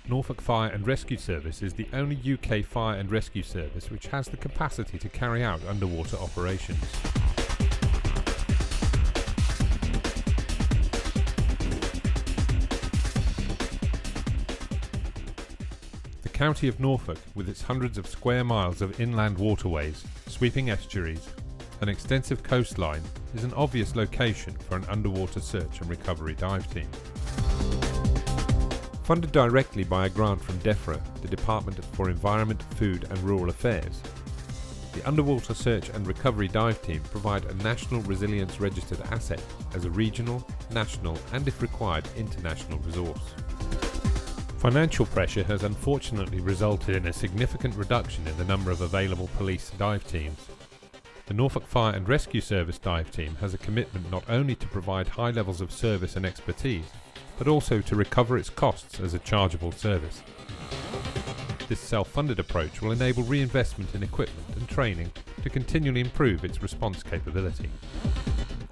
Norfolk Fire and Rescue Service is the only UK fire and rescue service which has the capacity to carry out underwater operations. The county of Norfolk, with its hundreds of square miles of inland waterways, sweeping estuaries, and extensive coastline, is an obvious location for an underwater search and recovery dive team. Funded directly by a grant from DEFRA, the Department for Environment, Food and Rural Affairs, the Underwater Search and Recovery Dive Team provide a National Resilience Registered asset as a regional, national and, if required, international resource. Financial pressure has unfortunately resulted in a significant reduction in the number of available police dive teams. The Norfolk Fire and Rescue Service dive team has a commitment not only to provide high levels of service and expertise, but also to recover its costs as a chargeable service. This self-funded approach will enable reinvestment in equipment and training to continually improve its response capability.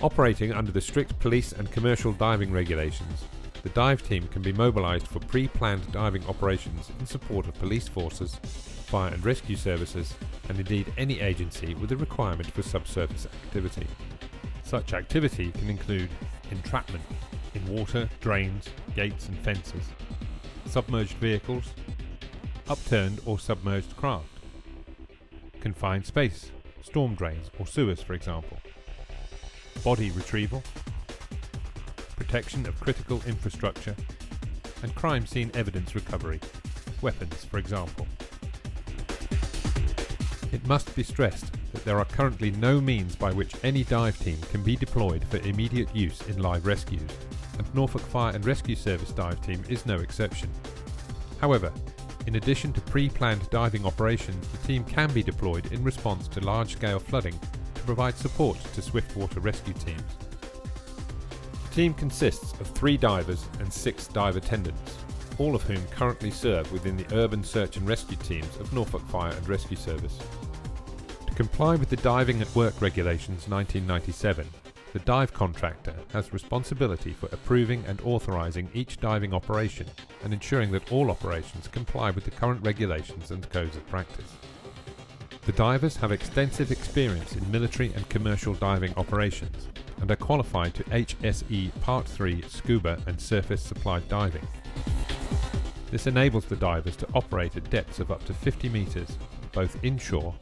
Operating under the strict police and commercial diving regulations, the dive team can be mobilised for pre-planned diving operations in support of police forces, fire and rescue services, and indeed any agency with a requirement for subsurface activity. Such activity can include entrapment in water, drains, gates and fences, submerged vehicles, upturned or submerged craft, confined space, storm drains or sewers for example, body retrieval, protection of critical infrastructure, and crime scene evidence recovery, weapons for example. It must be stressed that there are currently no means by which any dive team can be deployed for immediate use in live rescues, and Norfolk Fire and Rescue Service dive team is no exception. However, in addition to pre-planned diving operations, the team can be deployed in response to large-scale flooding to provide support to swiftwater rescue teams. The team consists of 3 divers and 6 dive attendants, all of whom currently serve within the urban search and rescue teams of Norfolk Fire and Rescue Service. To comply with the Diving at Work Regulations 1997, the dive contractor has responsibility for approving and authorising each diving operation and ensuring that all operations comply with the current regulations and codes of practice. The divers have extensive experience in military and commercial diving operations and are qualified to HSE Part 3 scuba and surface supplied diving. This enables the divers to operate at depths of up to 50 metres, both inshore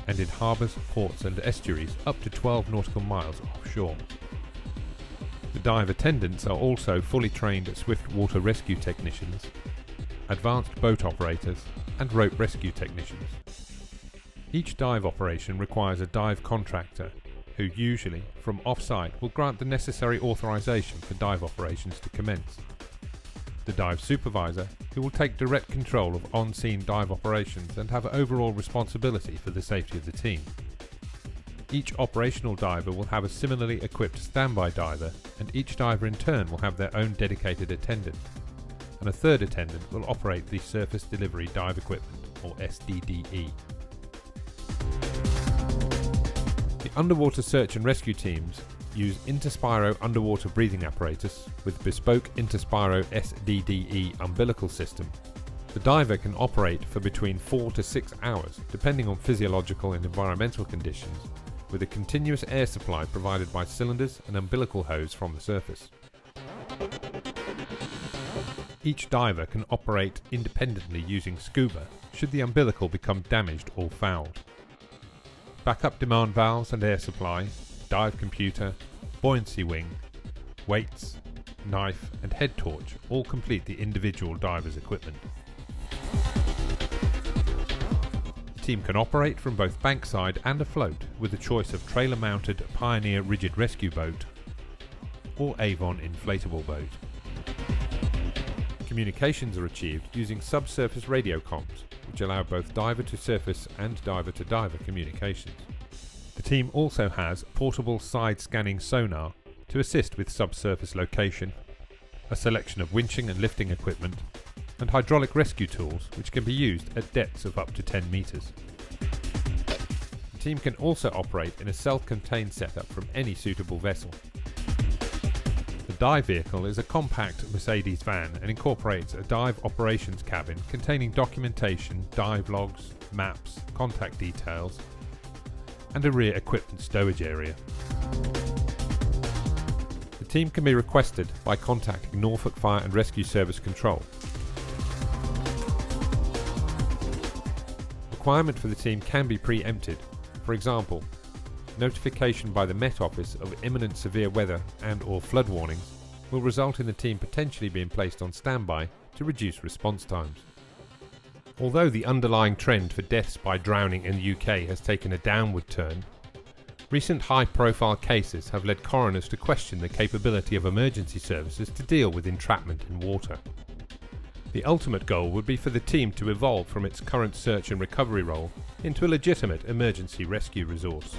and in harbours, ports and estuaries up to 12 nautical miles offshore. The dive attendants are also fully trained swiftwater rescue technicians, advanced boat operators and rope rescue technicians. Each dive operation requires a dive contractor who usually, from off-site, will grant the necessary authorisation for dive operations to commence. The dive supervisor, who will take direct control of on-scene dive operations and have overall responsibility for the safety of the team. Each operational diver will have a similarly equipped standby diver, and each diver in turn will have their own dedicated attendant, and a third attendant will operate the Surface Delivery Dive Equipment, or SDDE. The underwater search and rescue teams use Interspiro underwater breathing apparatus with bespoke Interspiro SDDE umbilical system. The diver can operate for between 4 to 6 hours, depending on physiological and environmental conditions, with a continuous air supply provided by cylinders and umbilical hose from the surface. Each diver can operate independently using scuba should the umbilical become damaged or fouled. Backup demand valves and air supply, dive computer, buoyancy wing, weights, knife and head torch all complete the individual diver's equipment. The team can operate from both bankside and afloat with a choice of trailer-mounted Pioneer rigid rescue boat or Avon inflatable boat. Communications are achieved using subsurface radio comms, which allow both diver-to-surface and diver-to-diver communications. The team also has portable side-scanning sonar to assist with subsurface location, a selection of winching and lifting equipment, and hydraulic rescue tools which can be used at depths of up to 10 metres. The team can also operate in a self-contained setup from any suitable vessel. The dive vehicle is a compact Mercedes van and incorporates a dive operations cabin containing documentation, dive logs, maps, contact details, and a rear equipment stowage area. The team can be requested by contacting Norfolk Fire and Rescue Service Control. Requirement for the team can be pre-empted. For example, notification by the Met Office of imminent severe weather and/or flood warnings will result in the team potentially being placed on standby to reduce response times. Although the underlying trend for deaths by drowning in the UK has taken a downward turn, recent high-profile cases have led coroners to question the capability of emergency services to deal with entrapment in water. The ultimate goal would be for the team to evolve from its current search and recovery role into a legitimate emergency rescue resource.